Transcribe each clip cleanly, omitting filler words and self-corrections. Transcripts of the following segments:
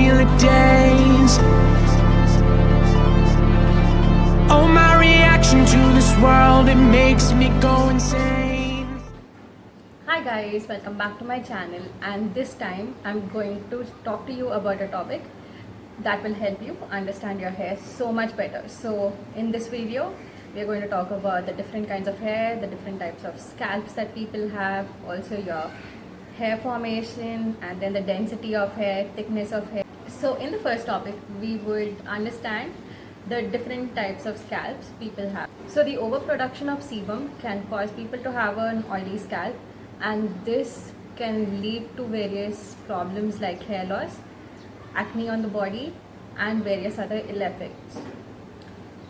feel a daze. Oh, my reaction to this world, it makes me go insane. Hi guys, welcome back to my channel, and this time I'm going to talk to you about a topic that will help you understand your hair so much better. So in this video we are going to talk about the different kinds of hair, the different types of scalps that people have, also your hair formation, and then the density of hair, thickness of hair. So in the first topic we would understand the different types of scalps people have. So the overproduction of sebum can cause people to have an oily scalp, and this can lead to various problems like hair loss, acne on the body, and various other ill effects.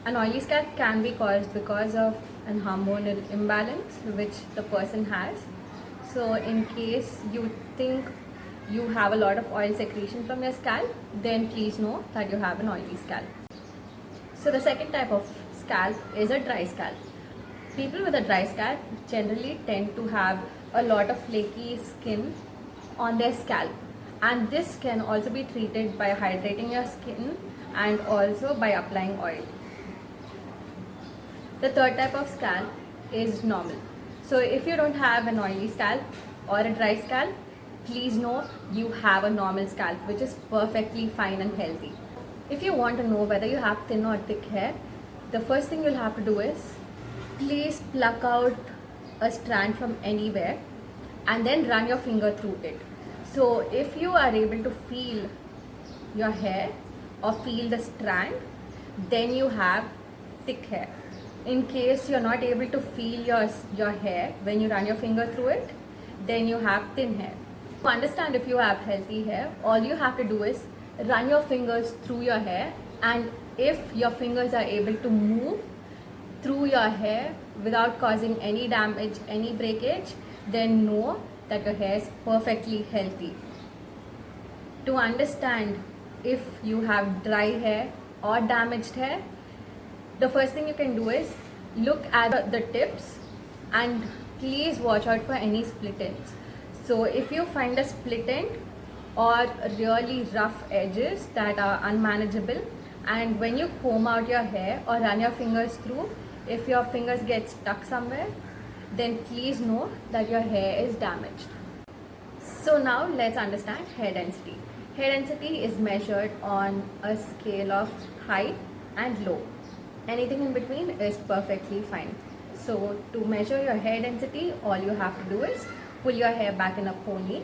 An oily scalp can be caused because of an hormonal imbalance which the person has. So in case you think you have a lot of oil secretion from your scalp, then please know that you have an oily scalp. So the second type of scalp is a dry scalp. People with a dry scalp generally tend to have a lot of flaky skin on their scalp, and this can also be treated by hydrating your skin and also by applying oil. The third type of scalp is normal. So if you don't have an oily scalp or a dry scalp, please know you have a normal scalp, which is perfectly fine and healthy. If you want to know whether you have thin or thick hair, the first thing you'll have to do is please pluck out a strand from anywhere and then run your finger through it. So if you are able to feel your hair or feel the strand, then you have thick hair. In case you're not able to feel your hair when you run your finger through it, then you have thin hair. To understand if you have healthy hair, all you have to do is run your fingers through your hair, and if your fingers are able to move through your hair without causing any damage, any breakage, then know that your hair is perfectly healthy. To understand if you have dry hair or damaged hair, the first thing you can do is look at the tips and please watch out for any split ends. So if you find a split end or really rough edges that are unmanageable, and when you comb out your hair or run your fingers through, if your fingers get stuck somewhere, then please know that your hair is damaged. So now let's understand hair density. Hair density is measured on a scale of height and low. Anything in between is perfectly fine. So to measure your hair density, all you have to do is pull your hair back in a pony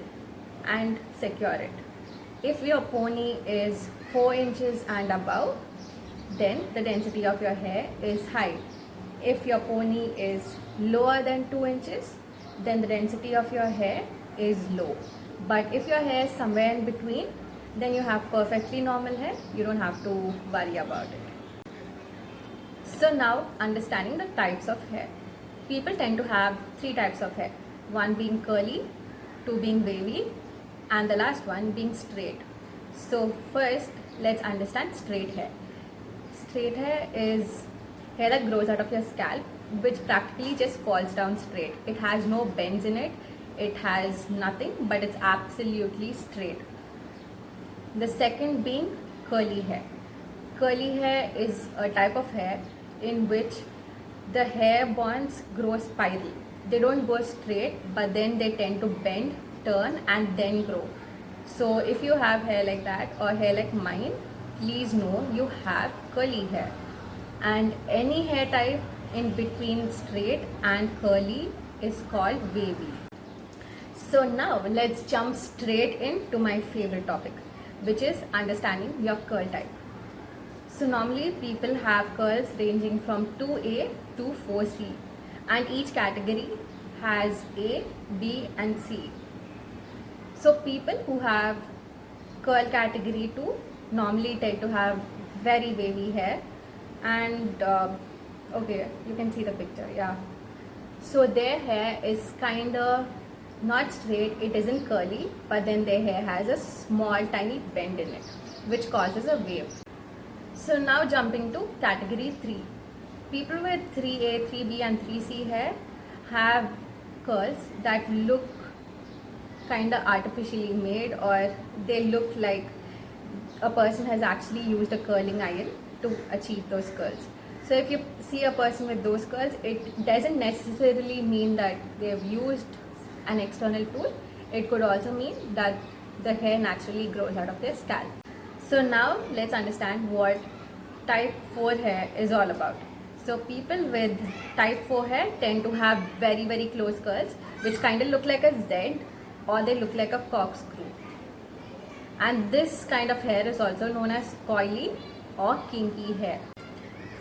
and secure it. If your pony is 4 inches and above, then the density of your hair is high. If your pony is lower than 2 inches, then the density of your hair is low. But if your hair is somewhere in between, then you have perfectly normal hair. You don't have to worry about it. So now, understanding the types of hair. People tend to have 3 types of hair. One being curly, 2 being wavy, and the last one being straight. So first, let's understand straight hair. Straight hair is hair that grows out of your scalp, which practically just falls down straight. It has no bends in it, it has nothing, but it's absolutely straight. The second being curly hair. Curly hair is a type of hair in which the hair bonds grow spiral. They don't go straight, but then they tend to bend, turn, and then grow. So if you have hair like that or hair like mine, please know you have curly hair. And any hair type in between straight and curly is called wavy. So now let's jump straight into my favorite topic, which is understanding your curl type. So normally people have curls ranging from 2A to 4C, and each category has A, B and C. So people who have curl category 2 normally tend to have very wavy hair, and okay, you can see the picture, yeah. So their hair is kinda not straight, it isn't curly, but then their hair has a small tiny bend in it, which causes a wave. So now jumping to category 3. People with 3A, 3B and 3C hair have curls that look kind of artificially made, or they look like a person has actually used a curling iron to achieve those curls. So if you see a person with those curls, it doesn't necessarily mean that they've used an external tool. It could also mean that the hair naturally grows out of their scalp. So now let's understand what type 4 hair is all about. So people with type 4 hair tend to have very very close curls which kind of look like a Z, or they look like a corkscrew. And this kind of hair is also known as coily or kinky hair.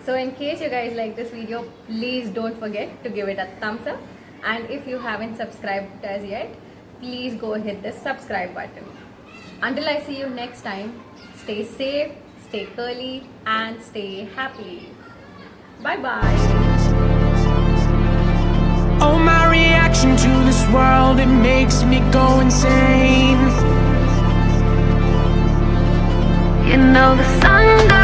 So in case you guys like this video, please don't forget to give it a thumbs up, and if you haven't subscribed as yet, please go hit the subscribe button. Until I see you next time, stay safe, stay curly and stay happy. Bye bye. Oh, my reaction to this world, it makes me go insane. You know the sun goes